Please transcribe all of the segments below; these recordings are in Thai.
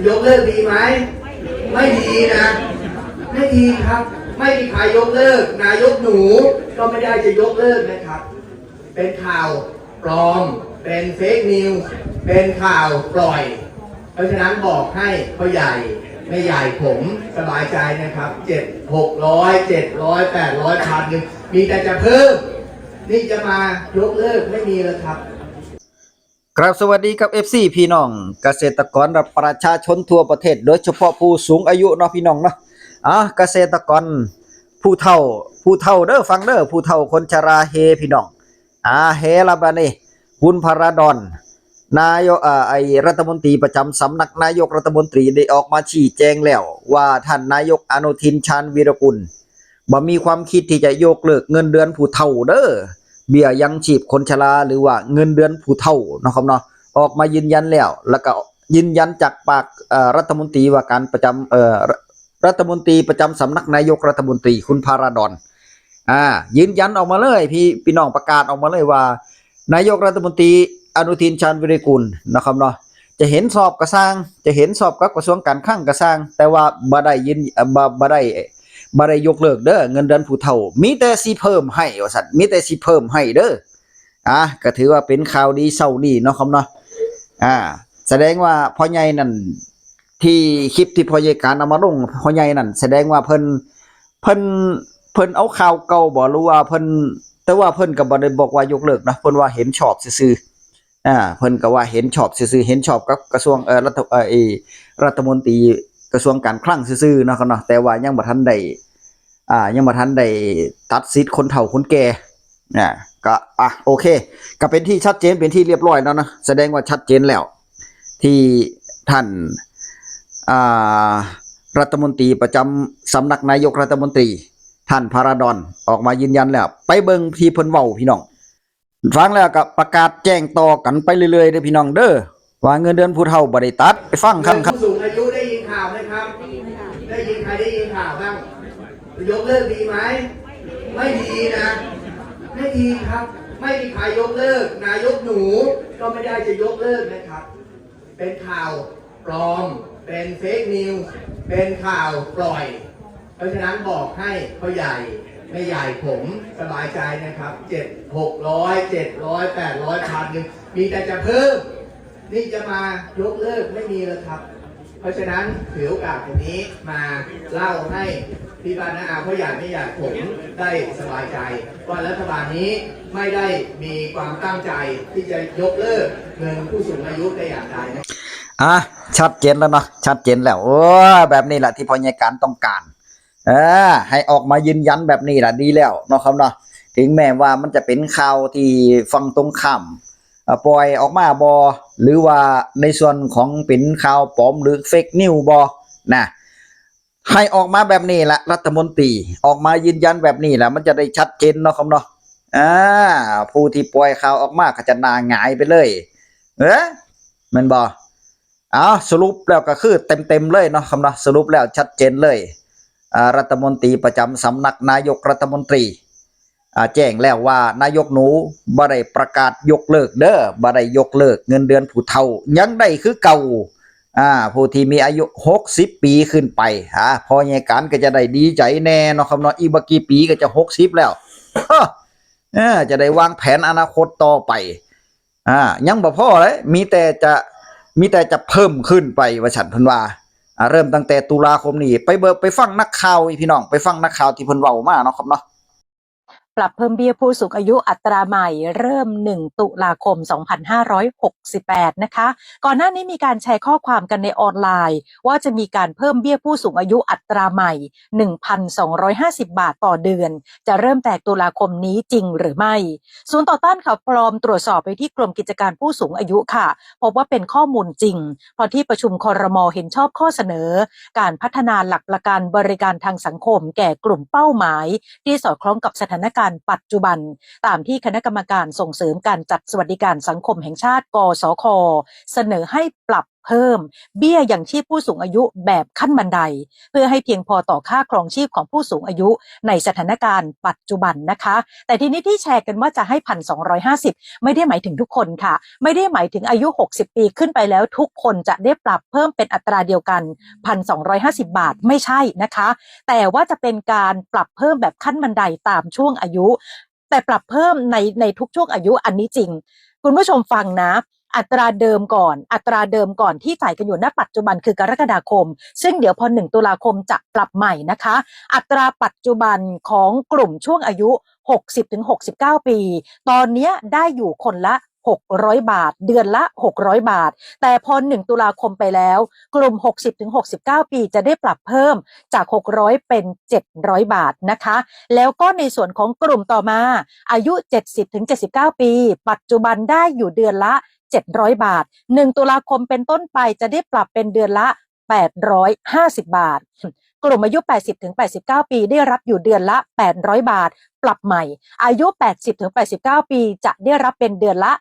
ยกเลิกดีไหมไม่ดีนะไม่ดีครับไม่มีใครยกเลิกนายกหนูก็ไม่ได้จะยกเลิกนะครับเป็นข่าวปลอมเป็นเฟกนิวส์เป็นข่าวปล่อยเพราะฉะนั้นบอกให้พ่อใหญ่ไม่ใหญ่ผมสบายใจนะครับ600 700 800พันหนึ่งมีแต่จะเพิ่มนี่จะมายกเลิกไม่มีแล้วครับครับสวัสดีครับ FC พี่น้องเกษตรกรและประชาชนทั่วประเทศโดยเฉพาะผู้สูงอายุเนาะพี่น้องเนาะเกษตรกรผู้เฒ่าเด้อฟังเด้อผู้เฒ่าคนชราเฮพี่น้องเฮละบัดนี้คุณพระดอนนายกรัฐมนตรีประจำสำนักนายกรัฐมนตรีได้ออกมาชี้แจงแล้วว่าท่านนายกอนุทินชาญวีรกุลบ่มีความคิดที่จะยกเลิกเงินเดือนผู้เฒ่าเด้อเบี้ยยังชีพคนชราหรือว่าเงินเดือนผู้เฒ่าเนาะครับเนาะออกมายืนยันแล้วก็ยืนยันจากปากรัฐมนตรีว่าการประจำรัฐมนตรีประจำสำนักนายกรัฐมนตรีคุณพาราดอนยืนยันออกมาเลยพี่น้องประกาศออกมาเลยว่านายกรัฐมนตรีอนุทินชาญวิริกุลนะครับเนาะจะเห็นสอบกระสร้างจะเห็นสอบกับกระทรวงการคลังกระสร้างแต่ว่าบ่ได้ยกเลิกเด้อเงินเดือนผู้เฒ่ามีแต่สิเพิ่มให้ว่าซั่นมีแต่สิเพิ่มให้เด้อก็ถือว่าเป็นข่าวดีเช้านี้เนาะครับเนาะแสดงว่าพ่อใหญ่นั่นที่คลิปที่พ่อใหญ่การเอามาลงพ่อใหญ่นั่นแสดงว่าเพิ่นเอาข่าวเก่าบ่รู้ว่าเพิ่นแต่ว่าเพิ่นก็บ่ได้บอกว่ายกเลิกนะเพิ่นว่าเห็นชอบซื่อๆเพิ่นก็ว่าเห็นชอบซื่อๆเห็นชอบกับกระทรวงรัฐมนตรีกระทรวงการคลังซื่อๆเนาะครับเนาะแต่ว่ายังบ่ทันได้ตัดสิทธิ์คนเฒ่าคนแก่ก็โอเคก็เป็นที่ชัดเจนเป็นที่เรียบร้อยแล้วนะแสดงว่าชัดเจนแล้วที่ท่านรัฐมนตรีประจำสำนักนายกรัฐมนตรีท่านพาราดอนออกมายืนยันแล้วไปเบิ่งที่เพิ่นเว้าพี่น้องฟังแล้วก็ประกาศแจ้งต่อกันไปเรื่อยๆเด้อพี่น้องเด้อว่าเงินเดือนผู้เฒ่าบ่ได้ตัดไปฟังครับผู้สูงอายุได้ยินข่าวไหมครับได้ยินใครได้ยินข่าวบ้างยกเลิกดีไหมไม่ดีนะไม่ดีครับไม่มีใครยกเลิกนายกหนูก็ไม่ได้จะยกเลิกนะครับเป็นข่าวปลอมเป็นเฟกนิวส์เป็นข่าวปล่อยเพราะฉะนั้นบอกให้พ่อใหญ่ไม่ใหญ่ผมสบายใจนะครับ600 700 800พันหนึ่งมีแต่จะเพิ่มนี่จะมายกเลิกไม่มีแล้วครับเพราะฉะนั้นถือโอกาสตรงนี้มาเล่าให้พี่บ้านน้าอาพ่อใหญ่ไม่ใหญ่ผมได้สบายใจว่ารัฐบาลนี้ไม่ได้มีความตั้งใจที่จะยกเลิกเงินผู้สูงอายุแต่อย่างใดนะชัดเจนแล้วเนาะชัดเจนแล้วแบบนี้แหละที่พ่อใหญ่การต้องการให้ออกมายืนยันแบบนี้แหละดีแล้วเนาะครับเนาะถึงแม้ว่ามันจะเป็นข่าวที่ฟังตรงข้ามปล่อยออกมาบ่หรือว่าในส่วนของเป็นข่าวปลอมหรือเฟกนิวบ่นะให้ออกมาแบบนี้แหละรัฐมนตรีออกมายืนยันแบบนี้แหละมันจะได้ชัดเจนเนาะครับเนาะผู้ที่ปล่อยข่าวออกมาก็จะหน้าหงายไปเลยแม่นบ่สรุปแล้วก็คือเต็มเลยเนาะครับเนาะสรุปแล้วชัดเจนเลยรัฐมนตรีประจำสำนักนายกรัฐมนตรีแจ้งแล้วว่านายกหนูบ่ได้ประกาศยกเลิกเด้อบ่ได้ยกเลิกเงินเดือนผู้เฒ่ายังได้คือเก่าผู้ที่มีอายุ60ปีขึ้นไปพอใหญ่การก็จะได้ดีใจแน่เนาะครับเนาะอีกบ่กี่ปีก็จะ60แล้วจะได้วางแผนอนาคตต่อไปยังบ่พอเลยมีแต่จะเพิ่มขึ้นไปว่าฉันเพิ่นว่าเริ่มตั้งแต่ตุลาคมนี้ไปฟังนักข่าวพี่น้องไปฟังนักข่าวที่เพิ่นเว้ามาเนาะครับเนาะปรับเพิ่มเบี้ยผู้สูงอายุอัตราใหม่เริ่ม1ตุลาคม2568นะคะก่อนหน้านี้มีการแชร์ข้อความกันในออนไลน์ว่าจะมีการเพิ่มเบี้ยผู้สูงอายุอัตราใหม่ 1,250 บาทต่อเดือนจะเริ่มแต่ตุลาคมนี้จริงหรือไม่ศูนย์ต่อต้านข่าวปลอมตรวจสอบไปที่กรมกิจการผู้สูงอายุค่ะพบว่าเป็นข้อมูลจริงเพราะที่ประชุมครม.เห็นชอบข้อเสนอการพัฒนาหลักประกันบริการทางสังคมแก่กลุ่มเป้าหมายที่สอดคล้องกับสถานการณ์ปัจจุบันตามที่คณะกรรมการส่งเสริมการจัดสวัสดิการสังคมแห่งชาติกสค.เสนอให้ปรับเ เพิ่มเบี้ยยังชีพผู้สูงอายุแบบขั้นบันไดเพื่อให้เพียงพอต่อค่าครองชีพของผู้สูงอายุในสถานการณ์ปัจจุบันนะคะแต่ทีนี้ที่แชร์กันว่าจะให้ 1,250 ไม่ได้หมายถึงทุกคนค่ะไม่ได้หมายถึงอายุ60ปีขึ้นไปแล้วทุกคนจะได้ปรับเพิ่มเป็นอัตราเดียวกัน 1,250 บาทไม่ใช่นะคะแต่ว่าจะเป็นการปรับเพิ่มแบบขั้นบันไดตามช่วงอายุแต่ปรับเพิ่มในทุกช่วงอายุอันนี้จริงคุณผู้ชมฟังนะอัตราเดิมก่อนที่จ่ายกันอยู่ณปัจจุบันคือกรกฎาคมซึ่งเดี๋ยวพอ1ตุลาคมจะปรับใหม่นะคะอัตราปัจจุบันของกลุ่มช่วงอายุ60-69 ปีตอนนี้ได้อยู่คนละ600 บาทเดือนละ600 บาทแต่พอ1ตุลาคมไปแล้วกลุ่ม60-69 ปีจะได้ปรับเพิ่มจาก600เป็น700 บาทนะคะแล้วก็ในส่วนของกลุ่มต่อมาอายุ70-79 ปีปัจจุบันได้อยู่เดือนละ700 บาท1ตุลาคมเป็นต้นไปจะได้ปรับเป็นเดือนละ850 บาทกลุ่มอายุ80-89 ปีได้รับอยู่เดือนละ800 บาทปรับใหม่อายุ80-89 ปีจะได้รับเป็นเดือนละ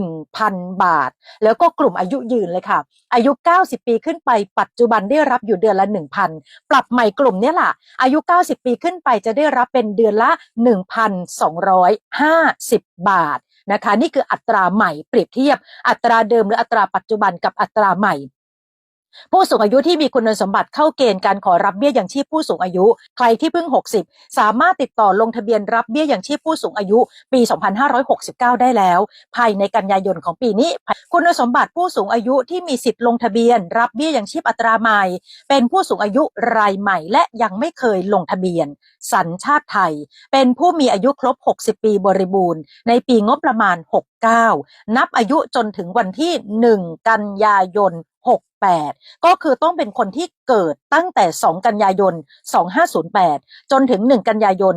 1,000 บาทแล้วก็กลุ่มอายุยืนเลยค่ะอายุ90ปีขึ้นไปปัจจุบันได้รับอยู่เดือนละ 1,000 ปรับใหม่กลุ่มนี้ล่ะอายุ90ปีขึ้นไปจะได้รับเป็นเดือนละ 1,250 บาทนะคะนี่คืออัตราใหม่เปรียบเทียบอัตราเดิมหรืออัตราปัจจุบันกับอัตราใหม่ผู้สูงอายุที่มีคุณสมบัติเข้าเกณฑ์การขอรับเบี้ยยังชีพผู้สูงอายุใครที่เพิ่ง60สามารถติดต่อลงทะเบียนรับเบี้ยยังชีพผู้สูงอายุปี2569ได้แล้วภายในกันยายนของปีนี้คุณสมบัติผู้สูงอายุที่มีสิทธิ์ลงทะเบียนรับเบี้ยยังชีพอัตราใหม่เป็นผู้สูงอายุรายใหม่และยังไม่เคยลงทะเบียนสัญชาติไทยเป็นผู้มีอายุครบ60ปีบริบูรณ์ในปีงบประมาณ69นับอายุจนถึงวันที่1กันยายน68ก็คือต้องเป็นคนที่เกิดตั้งแต่2กันยายน2508จนถึง1กันยายน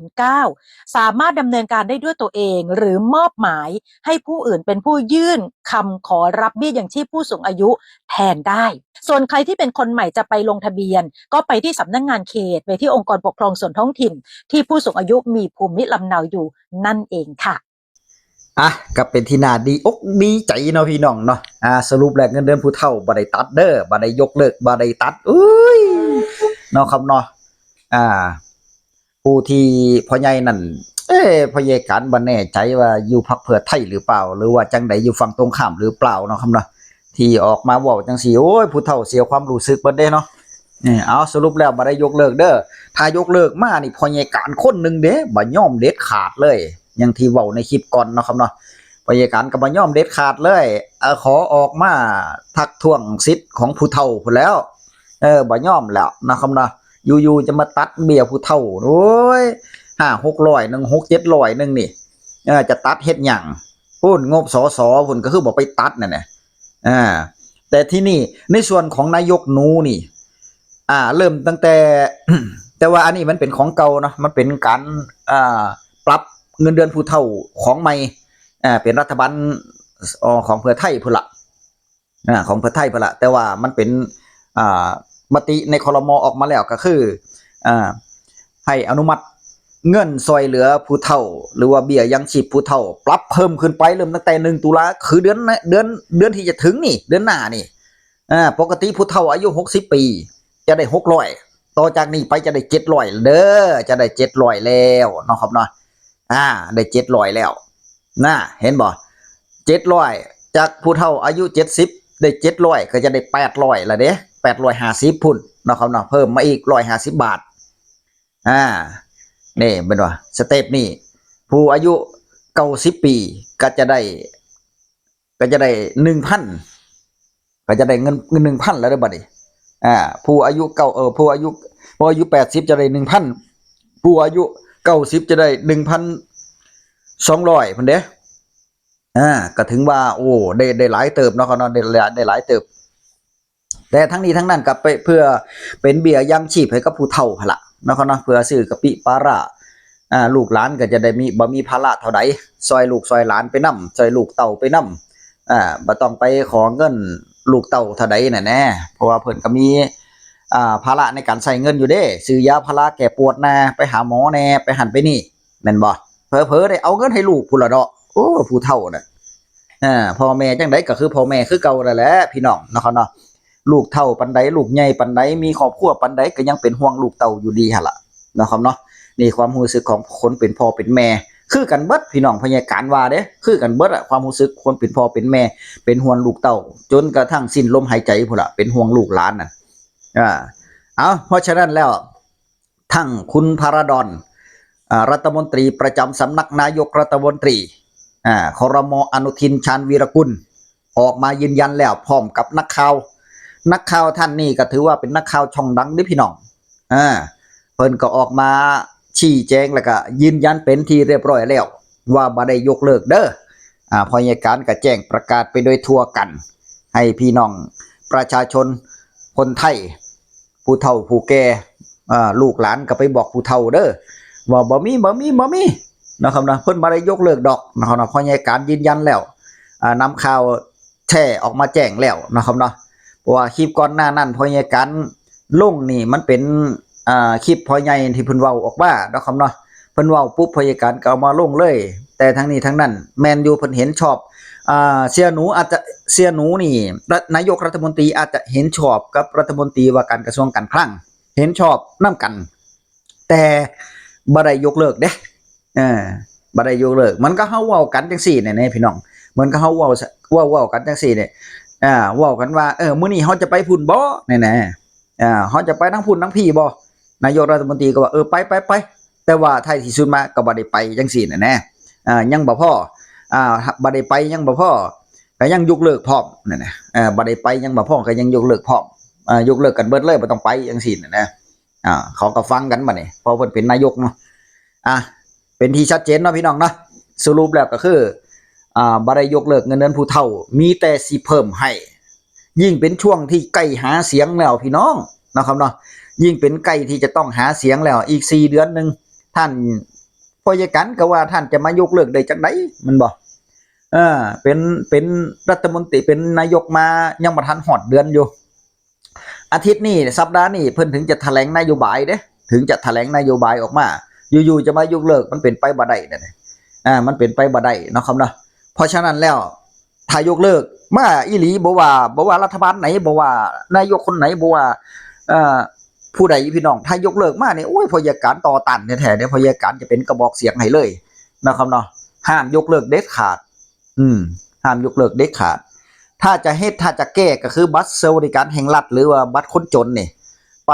2509สามารถดำเนินการได้ด้วยตัวเองหรือมอบหมายให้ผู้อื่นเป็นผู้ยื่นคำขอรับเบี้ยยังชีพผู้สูงอายุแทนได้ส่วนใครที่เป็นคนใหม่จะไปลงทะเบียนก็ไปที่สำนักงานเขตไปที่องค์กรปกครองส่วนท้องถิ่นที่ผู้สูงอายุมีภูมิลำเนาอยู่นั่นเองค่ะก็เป็นที่น่าดีอกดีใจเนาะพี่น้องเนาะสรุปแล้วเงินเดือนผู้เฒ่าบ่ได้ตัดเด้อบ่ได้ยกเลิกบ่ได้ตัดเนาะครับเนาะผู้ที่พ่อใหญ่นั่นพ่อใหญ่การบ่แน่ใจว่าอยู่พรรคเพื่อไทยหรือเปล่าหรือว่าจังใดอยู่ฝั่งตรงข้ามหรือเปล่าเนาะครับเนาะที่ออกมาเว้าจังซี่โอ้ยผู้เฒ่าเสียความรู้สึกเบิดเด้เนาะเอาสรุปแล้วบ่ได้ยกเลิกเด้อถ้ายกเลิกมานี่พ่อใหญ่การคนนึงเด้บ่ยอมเด็ดขาดเลยอย่างที่เว้าในคลิปก่อนเนาะครับเนาะพยาการก็บ่ยอมเด็ดขาดเลยขอออกมาทักท้วงสิทธิ์ของผู้เฒ่าพุ่นแล้วบ่ยอมแล้วนะครับเนาะอยู่ๆจะมาตัดเบี้ยผู้เฒ่าโอ้ย5-600นึง6-700นึงนี่จะตัดเฮ็ดหยังพุ่นงบสสพุ่นก็คือบ่ไปตัดนั่นน่ะแต่ที่นี่ในส่วนของนายกหนูนี่เริ่มตั้งแต่ แต่ว่าอันนี้มันเป็นของเก่าเนาะมันเป็นการปรับเงินเดือนผู้เฒ่าของใหม่เป็นรัฐบาลของเพื่อไทยพุ่นละของเพื่อไทยพุ่นละแต่ว่ามันเป็นมติในครม.ออกมาแล้วก็คือให้อนุมัติเงินซอยเหลือผู้เฒ่าหรือว่าเบี้ยยังชีพผู้เฒ่าปรับเพิ่มขึ้นไปเริ่มตั้งแต่1ตุลาคือเดือนที่จะถึงนี่เดือนหน้านี่ปกติผู้เฒ่าอายุ60ปีจะได้600ต่อจากนี้ไปจะได้700เด้อจะได้700แล้วเนาะครับเนาะได้700แล้วเห็นบ่700จากผู้เฒ่าอายุ70ได้700ก็จะได้800ละเด้850พุ่นเนาะครับเนาะเพิ่มมาอีก150บาทนี่เป็นว่าสเต็ปนี่ผู้อายุ90ปีก็จะได้ 1,000 ก็จะได้เงิน 1,000 แล้วเด้อบัดนี้ผู้อายุผู้อายุ80จะได้ 1,000 ผู้อายุ90จะได้ 1,200 พุ่นเด้ก็ถึงว่าโอ้ได้หลายเติบเนาะครับเนาะได้หลายเติบแต่ทั้งนี้ทั้งนั้นก็ไปเพื่อเป็นเบี้ยยังชีพให้กับผู้เฒ่าหั่นล่ะเนาะครับเนาะเพื่อซื้อกะปิปลาร้าลูกหลานก็จะได้บ่มีภาระเท่าใดซอยลูกซอยหลานไปนำซอยลูกเต้าไปนำบ่ต้องไปขอเงินลูกเต้าเท่าใดน่ะแน่เพราะว่าเพิ่นก็มีภาระในการใช้เงินอยู่เด้ซื้อยาพาราแก้ปวดแน่ไปหาหมอแน่ไปหันไปนี่แม่นบ่เผลอๆได้เอาเงินให้ลูกพุ่นล่ะเนาะโอ้ผู้เฒ่าน่ะ พ่อแม่จังไดก็คือพ่อแม่คือเก่านั่นแหละพี่น้องเนาะครับเนาะลูกเฒ่าปานใดลูกใหญ่ปานใดมีครอบครัวปานใดก็ยังเป็นห่วงลูกเต้าอยู่ดีหั่นล่ะเนาะครับเนาะนี่ความรู้สึกของคนเป็นพ่อเป็นแม่คือกันเบิดพี่น้องพยาการว่าเด้คือกันเบิดอะความรู้สึกคนเป็นพ่อเป็นแม่เป็นห่วงลูกเต้าจนกระทั่งสิ้นลมหายใจพุ่นล่ะเป็นห่วงลูกหลานน่ะเพราะฉะนั้นแล้วทั้งคุณพาราดอนรัฐมนตรีประจำสำนักนายกรัฐมนตรีครม.อนุทินชาญวีรกุลออกมายืนยันแล้วพร้อมกับนักข่าวท่านนี่ก็ถือว่าเป็นนักข่าวช่องดังเด้อพี่น้องเพิ่นก็ออกมาชี้แจงแล้วก็ยืนยันเป็นที่เรียบร้อยแล้วว่าบ่ได้ยกเลิกเด้อพอยการก็แจ้งประกาศไปโดยทั่วกันให้พี่น้องประชาชนคนไทยผู้เฒ่าผู้แก่ลูกหลานก็ไปบอกผู้เฒ่าเด้อว่าบ่มีนะครับนะเพิ่นบ่ได้ยกเลิกดอกนะครับนะพอยการยืนยันแล้วนำข่าวแท้ออกมาแจ้งแล้วนะครับเนาะเพราะว่าคลิปก่อนหน้านั้นพอยการลงนี่มันเป็นคลิปพ่อใหญ่ที่เพิ่นเว้าออกมาเนาะครับเนาะเพิ่นเว้าปุ๊บพยาการก็เอามาลงเลยแต่ทั้งนี้ทั้งนั้นแม่นอยู่เพิ่นเห็นชอบเสียหนูนี่นายกรัฐมนตรีอาจจะเห็นชอบกับรัฐมนตรีว่าการกระทรวงการคลังเห็นชอบนำกันแต่บ่ได้ยกเลิกเด้บ่ได้ยกเลิกมันก็เฮาเว้ากันจังซี่เนี่ยพี่น้องเหมือนกับเฮาเว้ากันจังซี่เนี่ยเว้ากันว่ามื้อนี้เฮาจะไปพุ่นบ่แน่ๆเฮาจะไปทั้งพุ่นทั้งพี่บ่นายกรัฐมนตรีก็ว่าไปแต่ว่าท้ายที่สุดมาก็บ่ได้ไปจังซี่แน่ๆยังบ่พอบ่ได้ไปยังบ่พอก็ยังยกเลิกพร้อมนั่นน่ะบ่ได้ไปยังบ่พอก็ยังยกเลิกพร้อมยกเลิกกันเบิดเลยบ่ต้องไปจังซี่นั่นนะเขาก็ฟังกันบัดนี้พอเพิ่นเป็นนายกเนาะเป็นที่ชัดเจนเนาะพี่น้องเนาะสรุปแล้วก็คือบ่ได้ยกเลิกเงินเดือนผู้เฒ่ามีแต่สิเพิ่มให้ยิ่งเป็นช่วงที่ใกล้หาเสียงแล้วพี่น้องนะครับเนาะยิ่งเป็นใกล้ที่จะต้องหาเสียงแล้วอีก4เดือนนึงท่านพยกันก็ว่าท่านจะมายกเลิกได้จังได๋มันบ่เป็นรัฐมนตรีเป็นนายกมายังบ่ทันฮอดเดือนอยู่อาทิตย์นี้สัปดาห์นี้เพิ่นถึงจะแถลงนโยบายเด้ถึงจะแถลงนโยบายออกมาอยู่ๆจะมายกเลิกมันเป็นไปบ่ได้นั่นมันเป็นไปบ่ได้เนาะครับเนาะเพราะฉะนั้นแล้วถ้ายกเลิกมาอีหลีบ่ว่ารัฐบาลไหนบ่ว่านายกคนไหนบ่ว่าผู้ใดพี่น้องถ้ายกเลิกมาเนี่ยโอ้ยพยาการต่อต้านแท้ๆเนี่ยพยาการจะเป็นกระบอกเสียงให้เลยนะครับเนาะห้ามยกเลิกเด็ดขาดห้ามยกเลิกเด็ดขาดถ้าจะแก้ก็คือบัตรสวัสดิการแห่งรัฐหรือว่าบัตรคนจนนี่ไ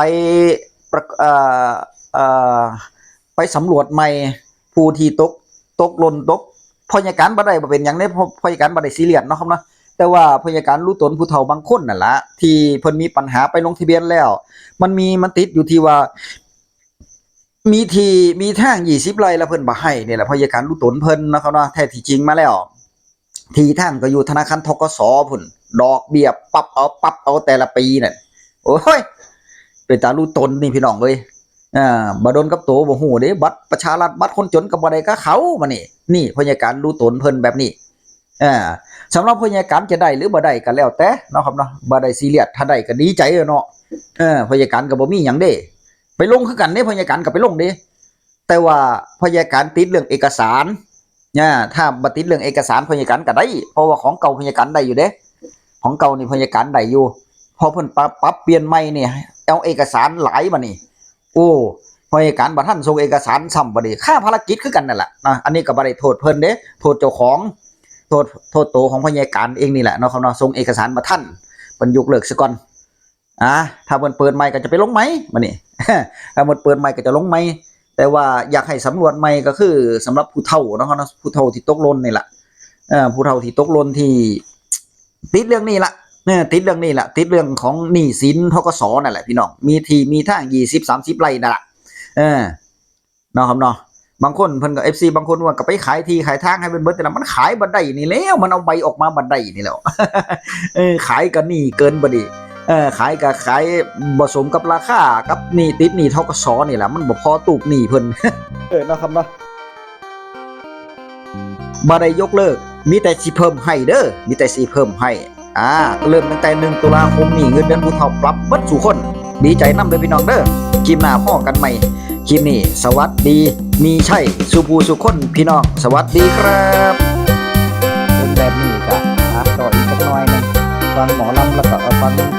ปสำรวจใหม่ผู้ที่ตกหล่นตกพยาการบ่ได้บ่เป็นหยังได้พยาการบ่ได้ซีเรียสเนาะครับเนาะแต่ว่าพยาการรู้ตนผู้เฒ่าบางคนนั่นล่ะที่เพิ่นมีปัญหาไปลงทะเบียนแล้วมันติดอยู่ที่ว่ามีทาง20ไร่แล้วเพิ่นบ่ให้นี่แหละพยาการรู้ตนเพิ่นนะครับเนาะแท้ที่จริงมาแล้วที่ทางก็อยู่ธนาคารธกสพุ่นดอกเบี้ยปรับเอาแต่ละปีนั่นโอ้ยเป็นตารู้ตนนี่พี่น้องเอ้ยบ่โดนกับโตบ่ฮู้เด้บัตรประชารัฐบัตรคนจนก็บ่ได้กับเขามานี่พยาการรู้ตนเพิ่นแบบนี้สำหรับพยาการจะได้หรือบ่ได้ก็แล้วแต่เนาะครับเนาะบ่ได้ซีเรียสถ้าได้ก็ดีใจเนาะพยาการก็บ่มีหยังเด้ไปลงคือกันเด้พยาการก็ไปลงเด้แต่ว่าพยาการติดเรื่องเอกสารถ้าบ่ติดเรื่องเอกสารพยาการก็ได้เพราะว่าของเก่าพยาการได้อยู่เด้ของเก่านี่พยาการได้อยู่พอเพิ่นปรับเปลี่ยนใหม่นี่เอาเอกสารหลายบัดนี้โอ้พยาการบ่ทันส่งเอกสารซ้ำบัดนี้ค่าภารกิจคือกันนั่นแหละอันนี้ก็บ่ได้โทษเพิ่นเด้โทษเจ้าของโทษโตของพยาการเองนี่แหละเนาะครับเนาะส่งเอกสารมาทันเพิ่นยกเลิกซะก่อนถ้าเพิ่นเปิดใหม่ก็จะไปลงไหมบัดนี้ ถ้าเพิ่นเปิดใหม่ก็จะลงไหมแต่ว่าอยากให้สำรวจใหม่ก็คือสำหรับผู้เฒ่าเนาะครับเนาะผู้เฒ่าที่ตกหล่นนี่ล่ะผู้เฒ่าที่ตกหล่นที่ติดเรื่องนี้ล่ะติดเรื่องนี้ล่ะติดเรื่องของหนี้สินธกสนั่นแหละพี่น้องมีทาง20-30ไร่นั่นล่ะเนาะครับเนาะบางคนเพิ่นก็ FC บางคนว่าก็ไปขายที่ขายทางให้เป็นเบิดแต่ละมันขายบ่ได้นี่แล้วมันเอาใบออกมาบ่ได้นี่แล้ว ขายก็หนี้เกินบ่ดีขายก็ขายบ่สมกับราคากับหนี้ติดหนี้ธกสนี่แหละมันบ่พอตูกหนี้เพิ่น เนาะครับเนาะบ่ได้ยกเลิกมีแต่สิเพิ่มให้เด้อมีแต่สิเพิ่มให้เริ่มตั้งแต่1ตุลาคมนี้เงินเดือนผู้เฒ่าปรับเบิดสู่คนดีใจนำเด้อพี่น้องเด้อคลิปหน้าพ้อกันใหม่คลิปนี้สวัสดีมีชัยสุภูสุคนพี่น้องสวัสดีครับเป็นแบบนี้ครับ ฟังหมอลำแล้วก็ฟัง